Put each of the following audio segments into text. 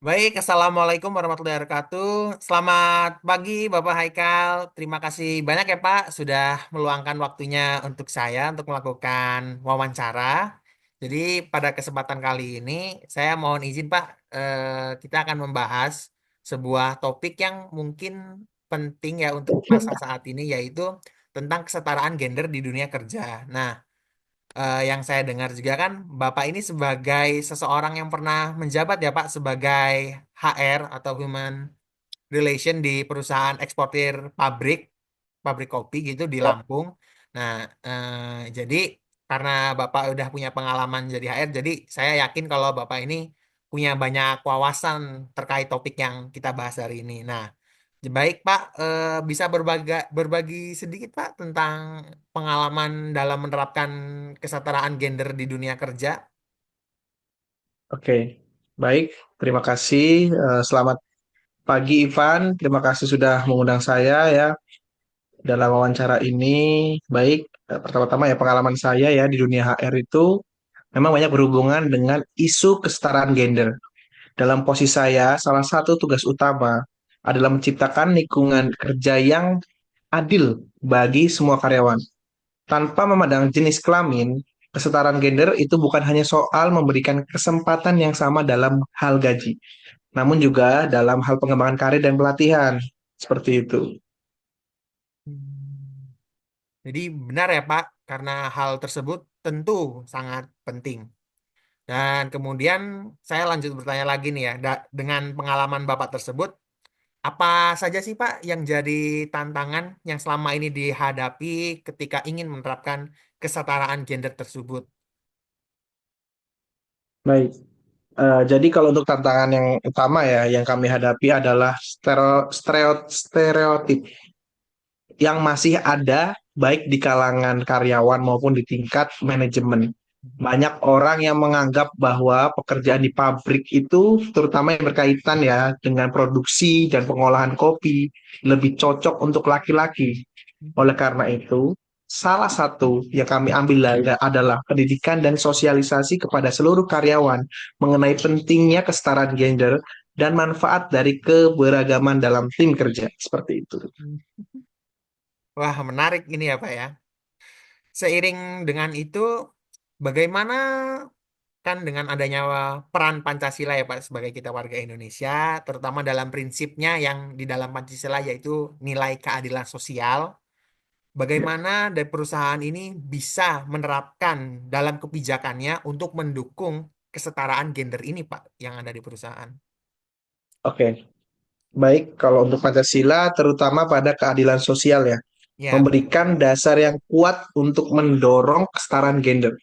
Baik, Assalamualaikum warahmatullahi wabarakatuh. Selamat pagi, Bapak Haikal. Terima kasih banyak ya, Pak, sudah meluangkan waktunya untuk saya untuk melakukan wawancara. Jadi, pada kesempatan kali ini, saya mohon izin, Pak, kita akan membahas sebuah topik yang mungkin penting ya untuk masa saat ini, yaitu tentang kesetaraan gender di dunia kerja. Nah, yang saya dengar juga kan Bapak ini sebagai seseorang yang pernah menjabat ya Pak sebagai HR atau Human Relation di perusahaan eksportir pabrik kopi gitu di Ya, Lampung. Nah, jadi karena Bapak udah punya pengalaman jadi HR, jadi saya yakin kalau Bapak ini punya banyak wawasan terkait topik yang kita bahas hari ini. Nah, baik Pak, bisa berbagi sedikit Pak tentang pengalaman dalam menerapkan kesetaraan gender di dunia kerja? oke. Baik, terima kasih. Selamat pagi Ivan. Terima kasih sudah mengundang saya ya dalam wawancara ini. Baik, pertama-tama ya pengalaman saya ya di dunia HR itu memang banyak berhubungan dengan isu kesetaraan gender. Dalam posisi saya, salah satu tugas utama adalah menciptakan lingkungan kerja yang adil bagi semua karyawan. Tanpa memandang jenis kelamin, kesetaraan gender itu bukan hanya soal memberikan kesempatan yang sama dalam hal gaji, namun juga dalam hal pengembangan karir dan pelatihan. Seperti itu. Hmm. Jadi benar ya Pak, karena hal tersebut tentu sangat penting. Dan kemudian saya lanjut bertanya lagi nih ya, dengan pengalaman Bapak tersebut, apa saja sih Pak yang jadi tantangan yang selama ini dihadapi ketika ingin menerapkan kesetaraan gender tersebut? Baik. Jadi kalau untuk tantangan yang utama ya, yang kami hadapi adalah stereotip yang masih ada baik di kalangan karyawan maupun di tingkat manajemen. Banyak orang yang menganggap bahwa pekerjaan di pabrik itu, terutama yang berkaitan ya dengan produksi dan pengolahan kopi, lebih cocok untuk laki-laki. Oleh karena itu, salah satu yang kami ambil adalah pendidikan dan sosialisasi kepada seluruh karyawan mengenai pentingnya kesetaraan gender dan manfaat dari keberagaman dalam tim kerja. Seperti itu. Wah, menarik ini ya Pak ya. Seiring dengan itu, bagaimana kan dengan adanya peran Pancasila ya Pak sebagai kita warga Indonesia, terutama dalam prinsipnya yang di dalam Pancasila yaitu nilai keadilan sosial, bagaimana dari perusahaan ini bisa menerapkan dalam kebijakannya untuk mendukung kesetaraan gender ini Pak yang ada di perusahaan? Oke, baik kalau untuk Pancasila terutama pada keadilan sosial ya, Ya, betul. memberikan dasar yang kuat untuk mendorong kesetaraan gender.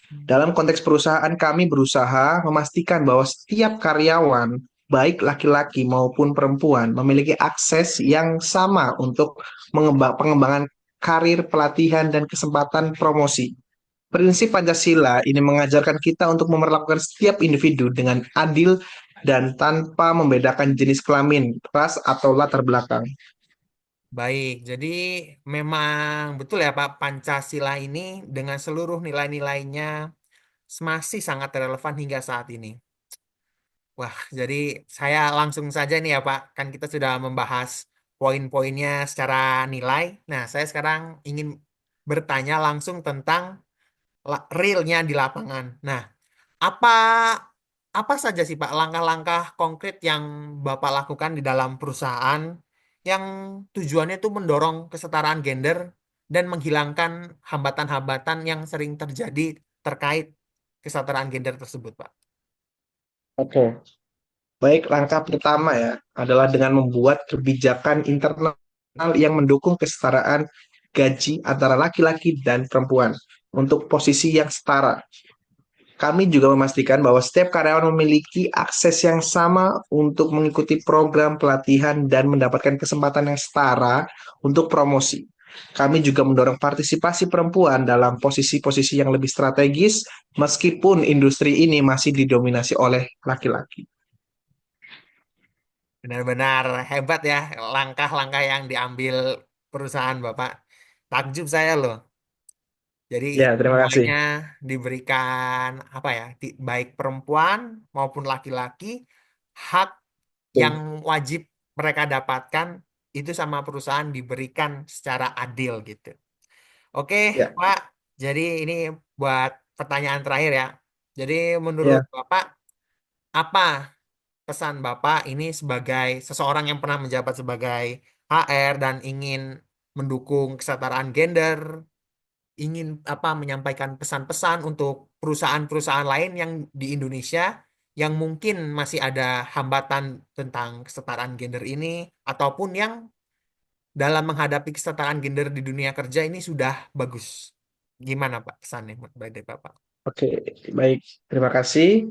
Dalam konteks perusahaan, kami berusaha memastikan bahwa setiap karyawan, baik laki-laki maupun perempuan, memiliki akses yang sama untuk pengembangan karir, pelatihan, dan kesempatan promosi. Prinsip Pancasila ini mengajarkan kita untuk memperlakukan setiap individu dengan adil dan tanpa membedakan jenis kelamin, ras, atau latar belakang. Baik, jadi memang betul ya Pak, Pancasila ini dengan seluruh nilai-nilainya masih sangat relevan hingga saat ini. Wah, jadi saya langsung saja nih ya Pak, kan kita sudah membahas poin-poinnya secara nilai. Nah, saya sekarang ingin bertanya langsung tentang realnya di lapangan. Nah, apa apa saja sih Pak langkah-langkah konkret yang Bapak lakukan di dalam perusahaan yang tujuannya itu mendorong kesetaraan gender dan menghilangkan hambatan-hambatan yang sering terjadi terkait kesetaraan gender tersebut, Pak? Oke, baik langkah pertama ya adalah dengan membuat kebijakan internal yang mendukung kesetaraan gaji antara laki-laki dan perempuan untuk posisi yang setara. Kami juga memastikan bahwa setiap karyawan memiliki akses yang sama untuk mengikuti program pelatihan dan mendapatkan kesempatan yang setara untuk promosi. Kami juga mendorong partisipasi perempuan dalam posisi-posisi yang lebih strategis, meskipun industri ini masih didominasi oleh laki-laki. Benar-benar hebat ya langkah-langkah yang diambil perusahaan Bapak. Takjub saya loh. Jadi Ya, terima kasih. semuanya diberikan apa ya, baik perempuan maupun laki-laki hak yang Oke. wajib mereka dapatkan itu sama perusahaan diberikan secara adil gitu. Oke, Ya, Pak. Jadi ini buat pertanyaan terakhir ya. Jadi menurut ya. Bapak, apa pesan Bapak ini sebagai seseorang yang pernah menjabat sebagai HR dan ingin mendukung kesetaraan gender, ingin apa menyampaikan pesan-pesan untuk perusahaan-perusahaan lain yang di Indonesia yang mungkin masih ada hambatan tentang kesetaraan gender ini ataupun yang dalam menghadapi kesetaraan gender di dunia kerja ini sudah bagus. Gimana Pak pesannya dari Bapak? Oke, baik. Terima kasih.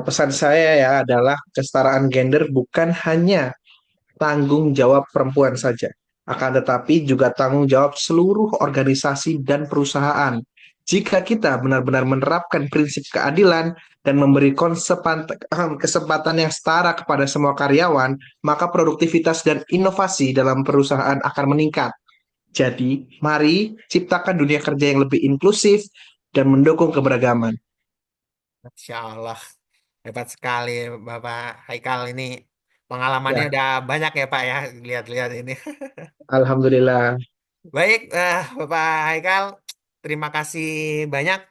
Pesan saya ya adalah kesetaraan gender bukan hanya tanggung jawab perempuan saja, akan tetapi juga tanggung jawab seluruh organisasi dan perusahaan. Jika kita benar-benar menerapkan prinsip keadilan dan memberi kesempatan yang setara kepada semua karyawan, maka produktivitas dan inovasi dalam perusahaan akan meningkat. Jadi, mari ciptakan dunia kerja yang lebih inklusif dan mendukung keberagaman. Masya Allah, hebat sekali Bapak Haikal ini. Pengalamannya Ya, udah banyak ya Pak ya, lihat-lihat ini. alhamdulillah. Baik, Bapak Haikal, terima kasih banyak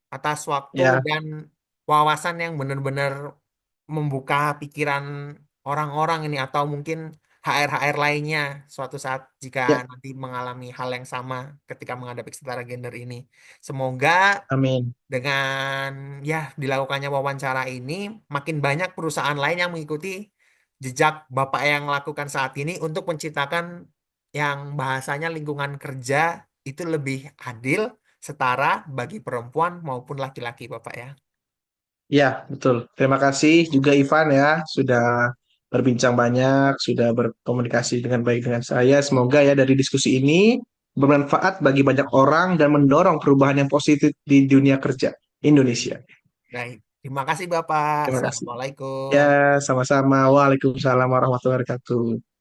atas waktu Ya, dan wawasan yang benar-benar membuka pikiran orang-orang ini atau mungkin HR-HR lainnya suatu saat jika ya, nanti mengalami hal yang sama ketika menghadapi kesetaraan gender ini. Semoga amin. dengan ya dilakukannya wawancara ini makin banyak perusahaan lain yang mengikuti jejak Bapak yang lakukan saat ini untuk menciptakan yang bahasanya lingkungan kerja itu lebih adil, setara bagi perempuan maupun laki-laki, Bapak ya. Ya, betul. Terima kasih juga Ivan ya sudah berbincang banyak, sudah berkomunikasi dengan baik dengan saya. Semoga ya dari diskusi ini bermanfaat bagi banyak orang dan mendorong perubahan yang positif di dunia kerja Indonesia. Baik, terima kasih Bapak. Terima kasih. Assalamualaikum. Ya, sama-sama. Waalaikumsalam warahmatullahi wabarakatuh.